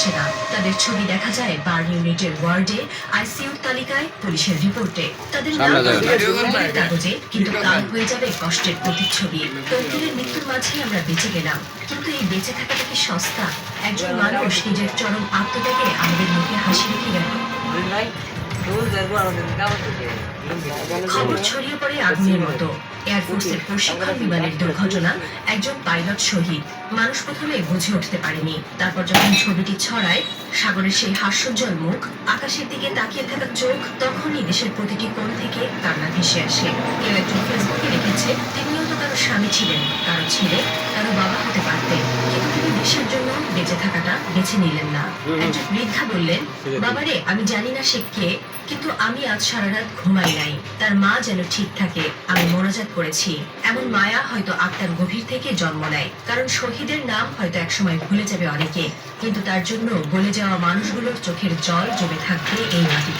আসে না। তাদের ছবি দেখা যায় বার্ন ইউনিটের ওয়ার্ডে, আইসিইউর তালিকায়, পুলিশের রিপোর্টে। তাদের নাম খবরের কাগজে, কিন্তু কাল হয়ে যাবে কষ্টের প্রতিচ্ছবি। তৌকিরের মৃত্যুর মাঝে আমরা বেঁচে গেলাম, কিন্তু এই বেঁচে থাকাটা কি সস্তা? একজন মানুষ নিজের চরম আত্মত্যাগে আমাদের মুখে হাসি রেখে গেল। খবর ছড়িয়ে পড়ে আগুনের মতো। এয়ারফোর্সের প্রশিক্ষণ বিমানের দুর্ঘটনা, একজন পাইলট শহীদ। মানুষ প্রথমে বুঝে উঠতে পারেনি, তারপর যখন ছবিটি ছড়ায়, সাগরের সেই হাস্যোজ্জ্বল মুখ, আকাশের দিকে তাকিয়ে থাকা চোখ, তখনই দেশের প্রতিটি কোণ থেকে কান্না ভেসে আসে। কেউ একজন ফেসবুকে লিখেছে, তিনিও তো কারো স্বামী ছিলেন, কারো ছেলে, কারো বাবা হতে পারতেন, কিন্তু তিনি দেশের জন্য বেঁচে থাকাটা বেছে নিলেন না। একজন বৃদ্ধা বললেন, বাবারে, আমি জানি না সে কে, কিন্তু আমি আজ সারা রাত ঘুমাই নাই, তার মা যেন ঠিক থাকে, আমি মোনাজাত করেছি। এমন মায়া হয়তো আত্মার গভীর থেকে জন্ম নেয়, কারণ শহীদের নাম হয়তো একসময় ভুলে যাবে অনেকে, কিন্তু তার জন্য গলে যাওয়া মানুষগুলোর চোখের জল জমে থাকবে এই মাটিতে।